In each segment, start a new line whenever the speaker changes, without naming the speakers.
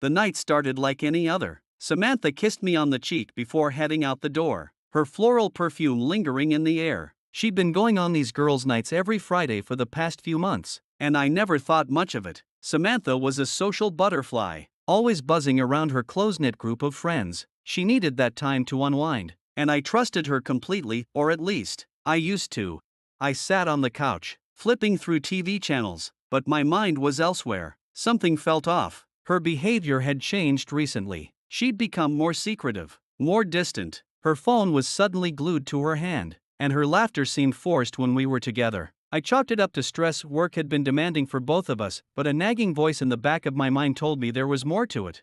The night started like any other. Samantha kissed me on the cheek before heading out the door, her floral perfume lingering in the air. She'd been going on these girls' nights every Friday for the past few months, and I never thought much of it. Samantha was a social butterfly, always buzzing around her close-knit group of friends. She needed that time to unwind, and I trusted her completely, or at least, I used to. I sat on the couch, flipping through TV channels, but my mind was elsewhere. Something felt off. Her behavior had changed recently. She'd become more secretive, more distant. Her phone was suddenly glued to her hand, and her laughter seemed forced when we were together. I chalked it up to stress work had been demanding for both of us, but a nagging voice in the back of my mind told me there was more to it.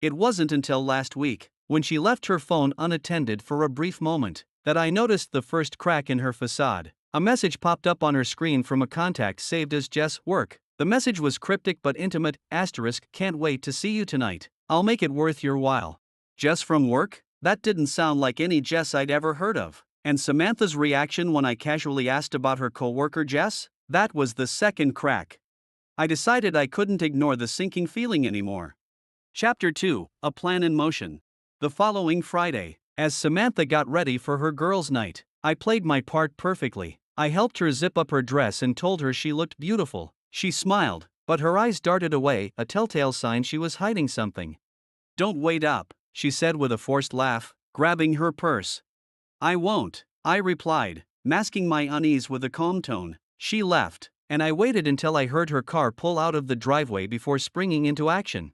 It wasn't until last week, when she left her phone unattended for a brief moment, that I noticed the first crack in her facade. A message popped up on her screen from a contact saved as Jess, work. The message was cryptic but intimate, *, can't wait to see you tonight. I'll make it worth your while. Jess from work? That didn't sound like any Jess I'd ever heard of. And Samantha's reaction when I casually asked about her coworker Jess? That was the second crack. I decided I couldn't ignore the sinking feeling anymore. Chapter 2, A Plan in Motion. The following Friday, as Samantha got ready for her girls' night, I played my part perfectly. I helped her zip up her dress and told her she looked beautiful. She smiled, but her eyes darted away, a telltale sign she was hiding something. "Don't wait up," she said with a forced laugh, grabbing her purse. "I won't," I replied, masking my unease with a calm tone. She left, and I waited until I heard her car pull out of the driveway before springing into action.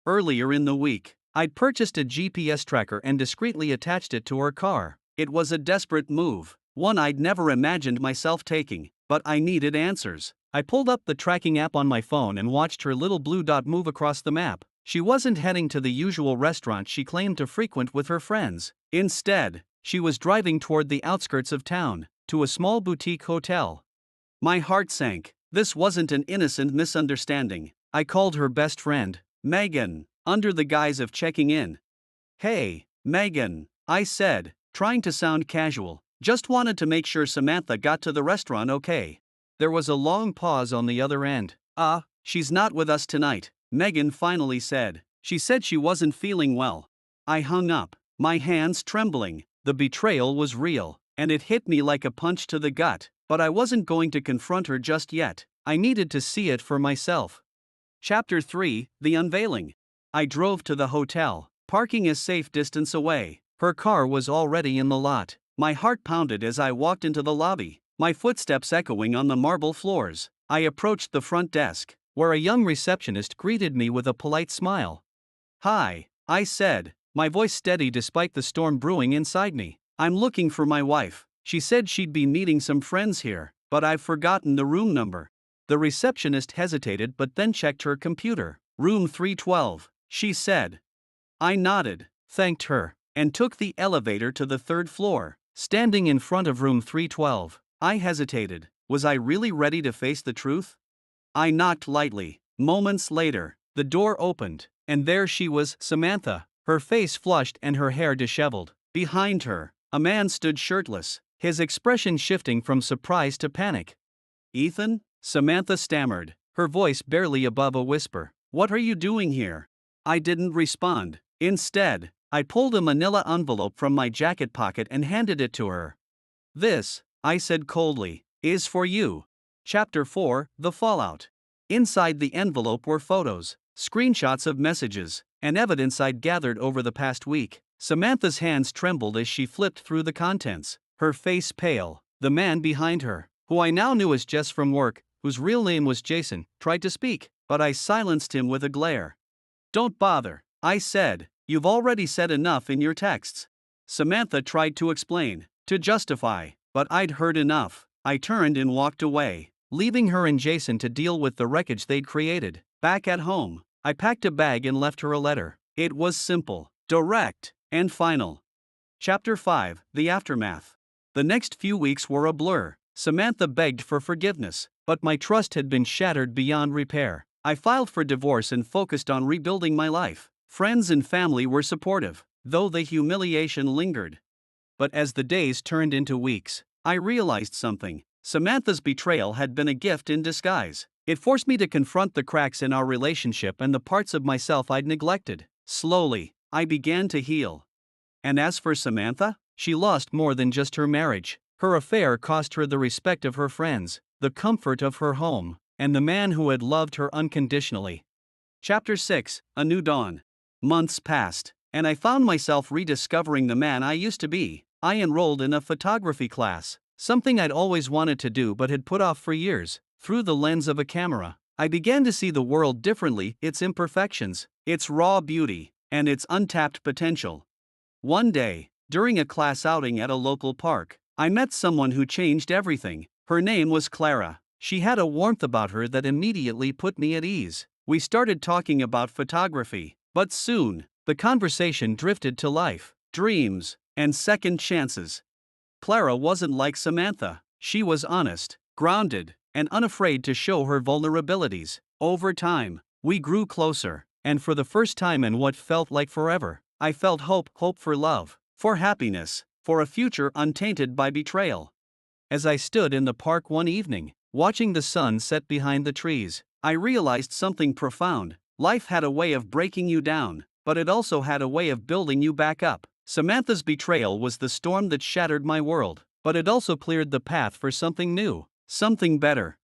Earlier in the week, I'd purchased a GPS tracker and discreetly attached it to her car. It was a desperate move, one I'd never imagined myself taking, but I needed answers. I pulled up the tracking app on my phone and watched her little blue dot move across the map. She wasn't heading to the usual restaurant she claimed to frequent with her friends. Instead, she was driving toward the outskirts of town, to a small boutique hotel. My heart sank. This wasn't an innocent misunderstanding. I called her best friend, Megan, under the guise of checking in. "Hey, Megan," I said, trying to sound casual. "Just wanted to make sure Samantha got to the restaurant okay." There was a long pause on the other end. She's not with us tonight," Megan finally said. "She said she wasn't feeling well." I hung up, my hands trembling. The betrayal was real, and it hit me like a punch to the gut, but I wasn't going to confront her just yet. I needed to see it for myself. Chapter 3, The Unveiling. I drove to the hotel, parking a safe distance away. Her car was already in the lot. My heart pounded as I walked into the lobby, my footsteps echoing on the marble floors. I approached the front desk, where a young receptionist greeted me with a polite smile. "Hi," I said, my voice steady despite the storm brewing inside me. "I'm looking for my wife. She said she'd be meeting some friends here, but I've forgotten the room number." The receptionist hesitated but then checked her computer. "Room 312, she said." I nodded, thanked her, and took the elevator to the third floor. Standing in front of room 312, I hesitated. Was I really ready to face the truth? I knocked lightly. Moments later, the door opened, and there she was, Samantha, her face flushed and her hair disheveled. Behind her, a man stood shirtless, his expression shifting from surprise to panic. "Ethan?" Samantha stammered, her voice barely above a whisper. "What are you doing here?" I didn't respond. Instead, I pulled a manila envelope from my jacket pocket and handed it to her. "This," I said coldly, "is for you." Chapter 4, The Fallout. Inside the envelope were photos, screenshots of messages, and evidence I'd gathered over the past week. Samantha's hands trembled as she flipped through the contents, her face pale. The man behind her, who I now knew as Jess from work, whose real name was Jason, tried to speak, but I silenced him with a glare. "Don't bother," I said, "you've already said enough in your texts." Samantha tried to explain, to justify, but I'd heard enough. I turned and walked away, leaving her and Jason to deal with the wreckage they'd created. Back at home, I packed a bag and left her a letter. It was simple, direct, and final. Chapter 5, The Aftermath. The next few weeks were a blur. Samantha begged for forgiveness, but my trust had been shattered beyond repair. I filed for divorce and focused on rebuilding my life. Friends and family were supportive, though the humiliation lingered. But as the days turned into weeks, I realized something. Samantha's betrayal had been a gift in disguise. It forced me to confront the cracks in our relationship and the parts of myself I'd neglected. Slowly, I began to heal. And as for Samantha, she lost more than just her marriage. Her affair cost her the respect of her friends, the comfort of her home, and the man who had loved her unconditionally. Chapter 6: A New Dawn. Months passed, and I found myself rediscovering the man I used to be. I enrolled in a photography class, something I'd always wanted to do but had put off for years. Through the lens of a camera, I began to see the world differently, its imperfections, its raw beauty, and its untapped potential. One day, during a class outing at a local park, I met someone who changed everything. Her name was Clara. She had a warmth about her that immediately put me at ease. We started talking about photography, but soon, the conversation drifted to life, dreams, and second chances. Clara wasn't like Samantha. She was honest, grounded, and unafraid to show her vulnerabilities. Over time, we grew closer, and for the first time in what felt like forever, I felt hope for love, for happiness, for a future untainted by betrayal. As I stood in the park one evening, watching the sun set behind the trees, I realized something profound. Life had a way of breaking you down, but it also had a way of building you back up. Samantha's betrayal was the storm that shattered my world, but it also cleared the path for something new, something better.